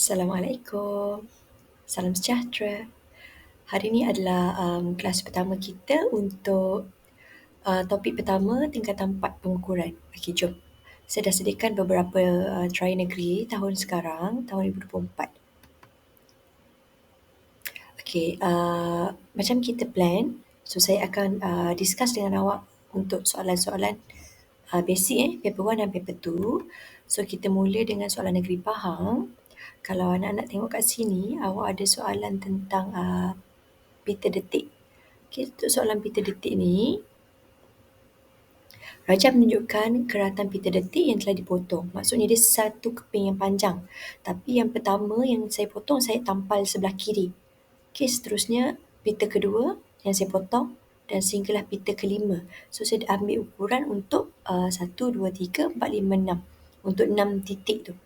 Assalamualaikum. Salam sejahtera. Hari ini adalah kelas pertama kita untuk topik pertama tingkatan 4 pengukuran. Okey, jom. Saya dah sediakan beberapa try negeri tahun sekarang, tahun 2024. Okey, macam kita plan, so saya akan discuss dengan awak untuk soalan-soalan basic paper 1 dan paper 2. So kita mula dengan soalan negeri Pahang. Kalau anak-anak tengok kat sini, awak ada soalan tentang pita detik. Okay, untuk soalan pita detik ni, Raja menunjukkan keratan pita detik yang telah dipotong. Maksudnya dia satu keping yang panjang. Tapi yang pertama yang saya potong, saya tampal sebelah kiri. Okay, seterusnya pita kedua yang saya potong dan sehinggalah pita kelima. So saya ambil ukuran untuk 1, 2, 3, 4, 5, 6. Untuk 6 titik tu.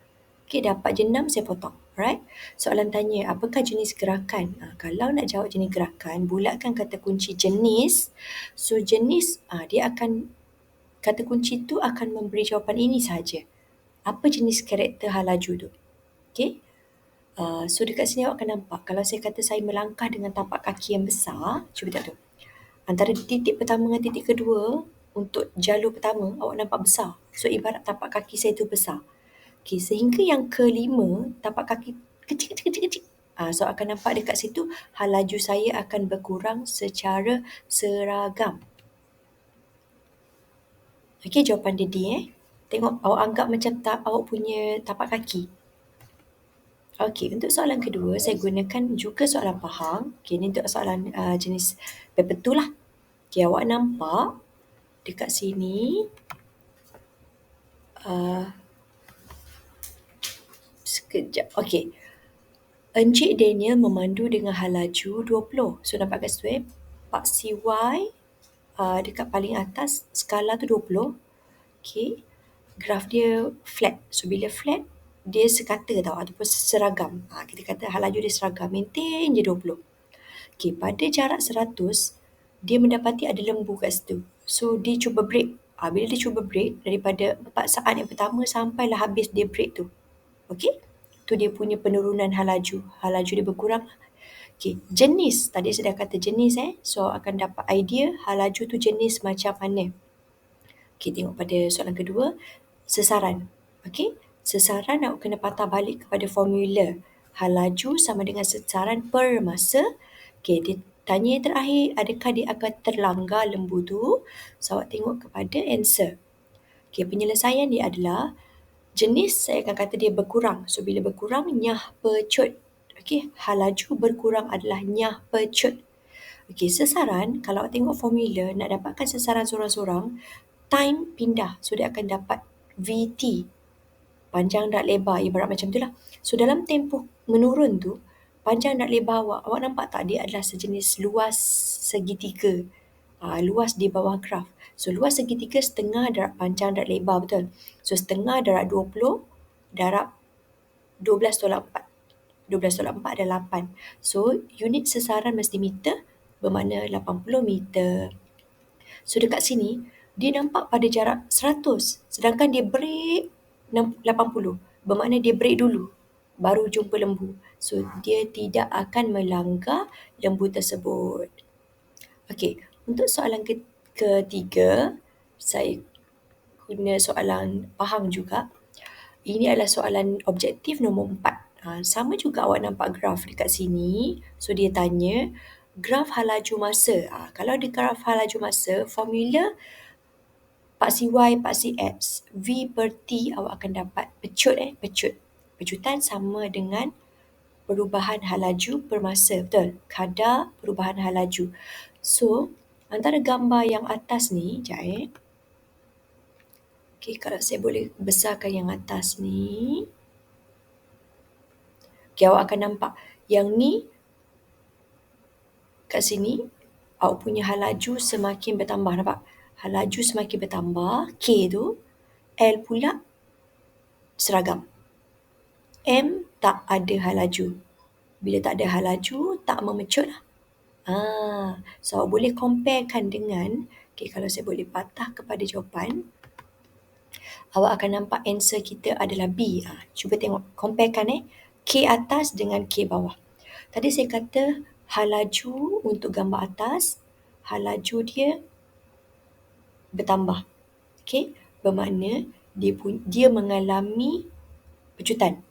Okay, dapat je 6 saya potong. Alright. Soalan tanya, apakah jenis gerakan? Kalau nak jawab jenis gerakan, bulatkan kata kunci jenis. So jenis dia akan, kata kunci tu akan memberi jawapan ini sahaja. Apa jenis karakter hal laju tu? Okay. So dekat sini awak akan nampak, kalau saya kata saya melangkah dengan tapak kaki yang besar, cuba tengok tu. Antara titik pertama dengan titik kedua, untuk jalur pertama, awak nampak besar. So ibarat tapak kaki saya tu besar. Okay, sehingga yang kelima, tapak kaki kecil. So akan nampak dekat situ, hal laju saya akan berkurang secara seragam. Okay, jawapan dia D. Tengok, awak anggap macam awak punya tapak kaki. Okey, untuk soalan kedua, saya gunakan juga soalan Pahang. Okey, ini untuk soalan jenis paper 2 lah. Okey, awak nampak dekat sini, sekejap. Okey, Encik Daniel memandu dengan hal laju 20. So, nampak kat situ Pak CY dekat paling atas, skala tu 20. Okey, graf dia flat. So, bila flat, dia sekata tau ataupun seragam. Kita kata hal laju dia seragam. Maintain je 20. Okey, pada jarak 100, dia mendapati ada lembu kat situ. So, dia cuba break. Bila dia cuba break, daripada 4 saat yang pertama sampailah habis dia break tu. Okey? Tu dia punya penurunan hal laju. Hal laju dia berkurang. Okey, jenis. Tadi saya dah kata jenis So, akan dapat idea hal laju tu jenis macam mana. Okey, tengok pada soalan kedua. Sesaran. Okey? Sesaran awak kena patah balik kepada formula. Hal laju sama dengan sesaran per masa. Okey, dia tanya yang terakhir, adakah dia akan terlanggar lembu tu? So, awak tengok kepada answer. Okey, penyelesaian dia adalah jenis saya akan kata dia berkurang. So, bila berkurang, nyah pecut. Okey, hal laju berkurang adalah nyah pecut. Okey, sesaran, kalau awak tengok formula, nak dapatkan sesaran sorang-sorang, time pindah. So, dia akan dapat VT. Panjang dan lebar, ibarat macam tu lah. So, dalam tempoh menurun tu, panjang dan lebar awak nampak tak dia adalah sejenis luas segitiga. Luas di bawah graf. So, luas segitiga setengah darab panjang dan lebar, betul? So, setengah darab 20 darab 12 tolak 4. 12 tolak 4 adalah 8. So, unit sesaran mesti meter, bermakna 80 meter. So, dekat sini, dia nampak pada jarak 100. Sedangkan dia break 80. Bermakna dia break dulu, baru jumpa lembu. So, dia tidak akan melanggar lembu tersebut. Okey, untuk soalan ketiga, saya guna soalan Pahang juga. Ini adalah soalan objektif nombor 4. Sama juga awak nampak graf dekat sini. So, dia tanya graf hal laju masa. Kalau ada graf hal laju masa, formula Pak CY, Pak CX, V per T awak akan dapat pecut. Pecutan sama dengan perubahan hal laju per masa. Betul? Kadar perubahan hal laju. So, antara gambar yang atas ni, sekejap Okay, kalau saya boleh besarkan yang atas ni. Okay, awak akan nampak. Yang ni, kat sini, awak punya hal laju semakin bertambah. Nampak? Hal laju semakin bertambah. K tu, L pula seragam. M tak ada hal laju. Bila tak ada hal laju, tak memecut lah. So awak boleh comparekan dengan, okay, kalau saya boleh patah kepada jawapan, awak akan nampak answer kita adalah B. Cuba tengok, comparekan K atas dengan K bawah. Tadi saya kata hal laju untuk gambar atas, hal laju dia bertambah. Okey, bermakna dia mengalami pecutan.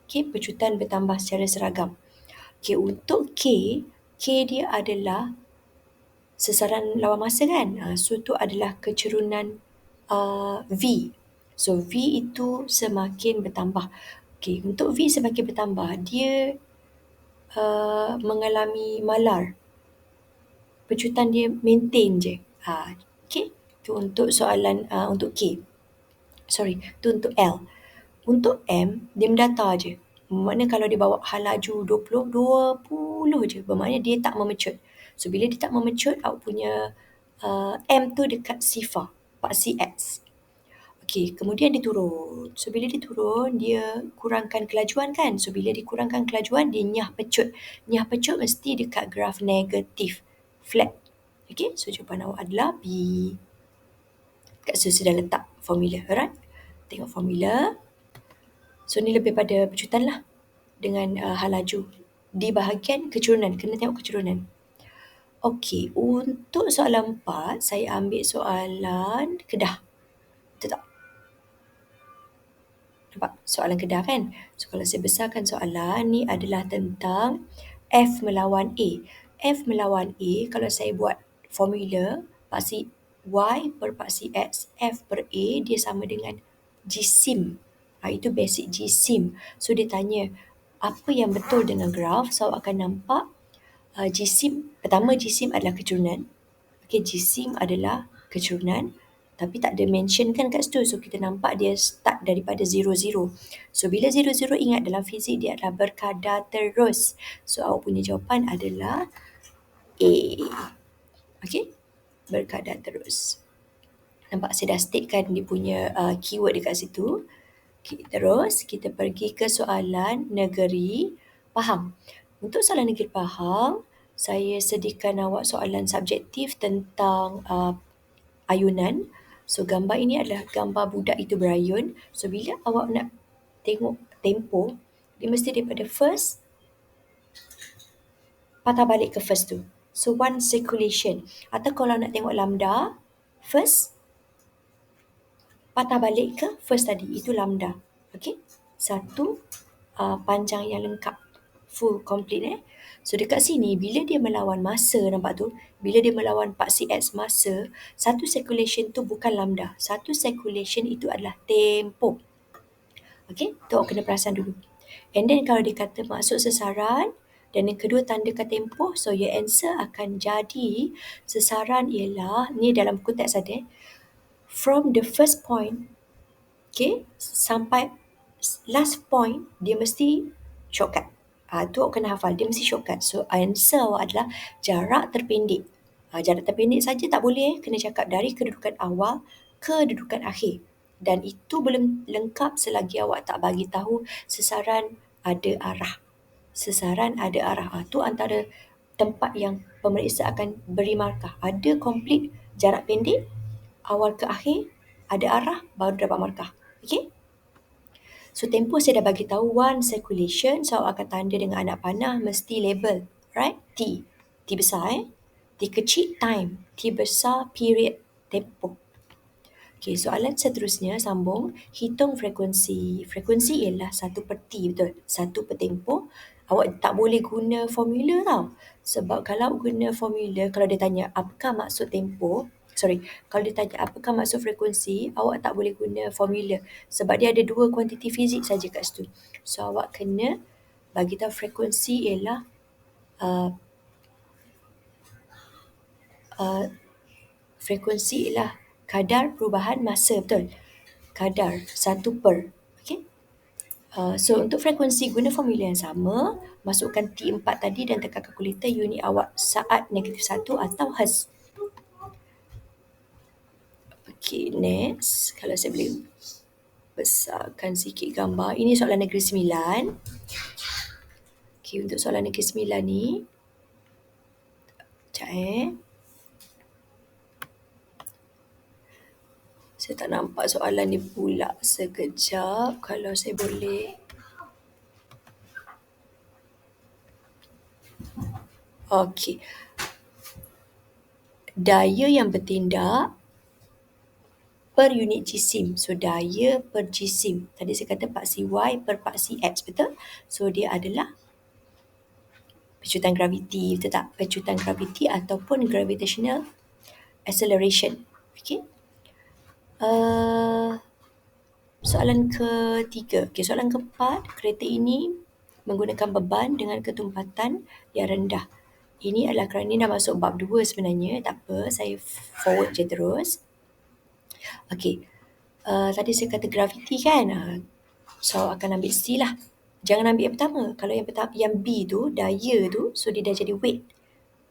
Okey, pecutan bertambah secara seragam. Okey, untuk K dia adalah sesaran lawan masa kan? So tu adalah kecerunan V. So V itu semakin bertambah. Okey, untuk V semakin bertambah, dia mengalami malar. Pecutan dia maintain je. Okey, tu untuk soalan untuk K. Sorry, tu untuk L. Untuk M, dia mendata je. Bermakna kalau dia bawa hal laju 20 je. Bermakna dia tak memecut. So, bila dia tak memecut, awak punya M tu dekat sifar, paksi X. Okey, kemudian dia turun. So, bila dia turun, dia kurangkan kelajuan kan? So, bila dia kurangkan kelajuan, dia nyah pecut. Nyah pecut mesti dekat graf negatif. Flat. Okey, so jawapan awak adalah B. Kat situ sudah letak formula. Alright? Tengok formula. So, ni lebih pada pecutan lah. Dengan hal laju. Di bahagian kecerunan. Kena tengok kecerunan. Okey, untuk soalan 4, saya ambil soalan Kedah. Betul tak? Nampak soalan Kedah kan? So, kalau saya besarkan soalan, ni adalah tentang F melawan A. F melawan A, kalau saya buat formula, paksi Y per paksi X, F per A, dia sama dengan jisim. Itu basic jisim. So, dia tanya, apa yang betul dengan graf? So, awak akan nampak jisim, pertama jisim adalah kecerunan. Okay, jisim adalah kecerunan. Tapi tak ada mention kan kat situ. So, kita nampak dia start daripada 0, 0. So, bila 0, 0 ingat dalam fizik dia adalah berkadar terus. So, awak punya jawapan adalah A. Okay, berkadar terus. Nampak saya dah statekan dia punya keyword dekat situ. Okay, terus kita pergi ke soalan negeri Pahang. Untuk soalan negeri Pahang, saya sediakan awak soalan subjektif tentang ayunan. So, gambar ini adalah gambar budak itu berayun. So, bila awak nak tengok tempoh, dia mesti daripada first patah balik ke first tu. So, one circulation. Atau kalau nak tengok lambda, first patah balik ke first tadi. Itu lambda. Okay? Satu panjang yang lengkap. Full, complete So, dekat sini, bila dia melawan masa, nampak tu? Bila dia melawan paksi X masa, satu circulation tu bukan lambda. Satu circulation itu adalah tempoh. Okay? Tu awak kena perasan dulu. And then kalau dia kata maksud sesaran, dan yang kedua tandakan tempoh, so your answer akan jadi sesaran ialah, ni dalam konteks ada, from the first point, okay, sampai last point, dia mesti shortcut. Tu awak kena hafal, dia mesti shortcut. So, answer awak adalah jarak terpendek. Jarak terpendek saja tak boleh, kena cakap dari kedudukan awal ke kedudukan akhir. Dan itu belum lengkap selagi awak tak bagi tahu sesaran ada arah. Sesaran ada arah. Tu antara tempat yang pemeriksa akan beri markah. Ada complete jarak pendek, awal ke akhir, ada arah, baru dapat markah. Okay? So, tempoh saya dah bagi tahu one circulation. So, awak akan tanda dengan anak panah mesti label. Right? T. T besar T kecil time. T besar period. Tempoh. Okay, soalan seterusnya sambung. Hitung frekuensi. Frekuensi ialah 1/T, betul? 1/tempoh. Awak tak boleh guna formula tau. Sebab kalau guna formula, kalau dia tanya apakah maksud tempoh, kalau dia tanya apakah maksud frekuensi, awak tak boleh guna formula. Sebab dia ada dua kuantiti fizik saja kat situ. So, awak kena bagi tahu frekuensi ialah frekuensi ialah kadar perubahan masa, betul? Kadar 1/. Okay? So, untuk frekuensi guna formula yang sama, masukkan T4 tadi dan tekan kalkulator unit awak saat -1 atau Hertz. Okay, next. Kalau saya boleh besarkan sikit gambar. Ini soalan negeri 9. Okay, untuk soalan negeri 9 ni, sekejap saya tak nampak soalan ni pula. Sekejap, kalau saya boleh. Okey. Daya yang bertindak per unit jisim. So, daya per jisim. Tadi saya kata paksi Y per paksi X, betul? So, dia adalah pecutan graviti, betul tak? Pecutan graviti ataupun gravitational acceleration. Okey. Soalan ketiga. Okay, soalan keempat, kereta ini menggunakan beban dengan ketumpatan yang rendah. Ini adalah kerana ini dah masuk bab 2 sebenarnya. Tak apa, saya forward je terus. Okey. Tadi saya kata graviti kan. So akan ambil C lah. Jangan ambil yang pertama. Kalau yang pertama, yang B tu, daya tu, so dia dah jadi weight.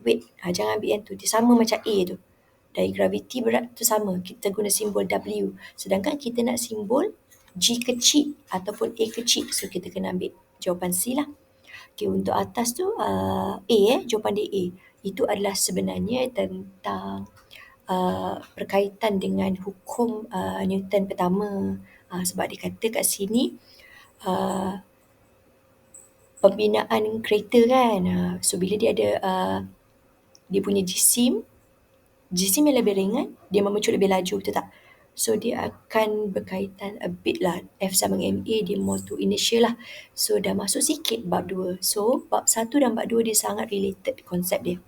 Weight. Jangan ambil yang tu. Dia sama macam A tu. Daya graviti berat tu sama. Kita guna simbol W. Sedangkan kita nak simbol G kecil ataupun A kecil. So kita kena ambil jawapan C lah. Okay, untuk atas tu A, jawapan dia A. Itu adalah sebenarnya tentang berkaitan dengan hukum Newton pertama. Sebab dia kata kat sini pembinaan kereta kan. So bila dia ada dia punya jisim yang lebih ringan, dia memecut lebih laju, betul tak? So dia akan berkaitan a bit lah. F sama dengan MA, dia more to inertia lah. So dah masuk sikit bab 2. So bab 1 dan bab 2 dia sangat related konsep dia.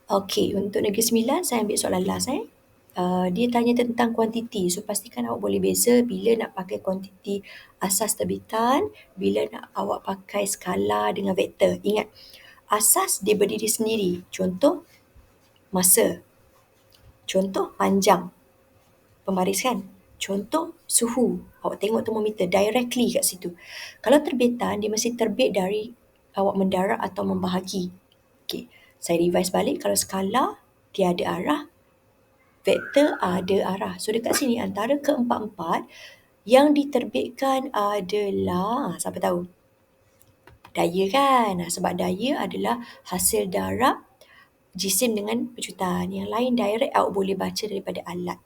Okey, untuk negeri sembilan saya ambil soalan last dia tanya tentang kuantiti. So pastikan awak boleh beza bila nak pakai kuantiti asas terbitan, bila nak awak pakai skala dengan vektor. Ingat, asas dia berdiri sendiri. Contoh masa. Contoh panjang pembaris kan. Contoh suhu. Awak tengok termometer directly kat situ. Kalau terbitan dia mesti terbit dari awak mendarat atau membahagi. Okey, saya revise balik. Kalau skala tiada arah, vektor ada arah. So dekat sini antara keempat-empat yang diterbitkan adalah siapa tahu? Daya kan. Sebab daya adalah hasil darab jisim dengan pecutan. Yang lain direct awak boleh baca daripada alat.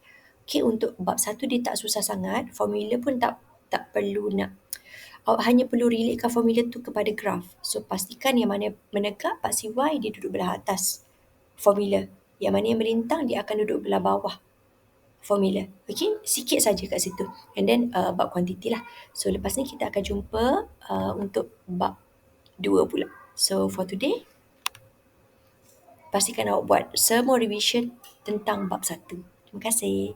Okey, untuk bab 1 dia tak susah sangat. Formula pun tak perlu nak. Awak hanya perlu relatekan formula tu kepada graf. So pastikan yang mana menegak paksi Y dia duduk belah atas formula. Yang mana yang melintang dia akan duduk belah bawah formula. Okey, sikit saja kat situ. And then bab kuantiti lah. So lepas ni kita akan jumpa untuk bab 2 pula. So for today, pastikan awak buat semua revision tentang bab 1. Terima kasih.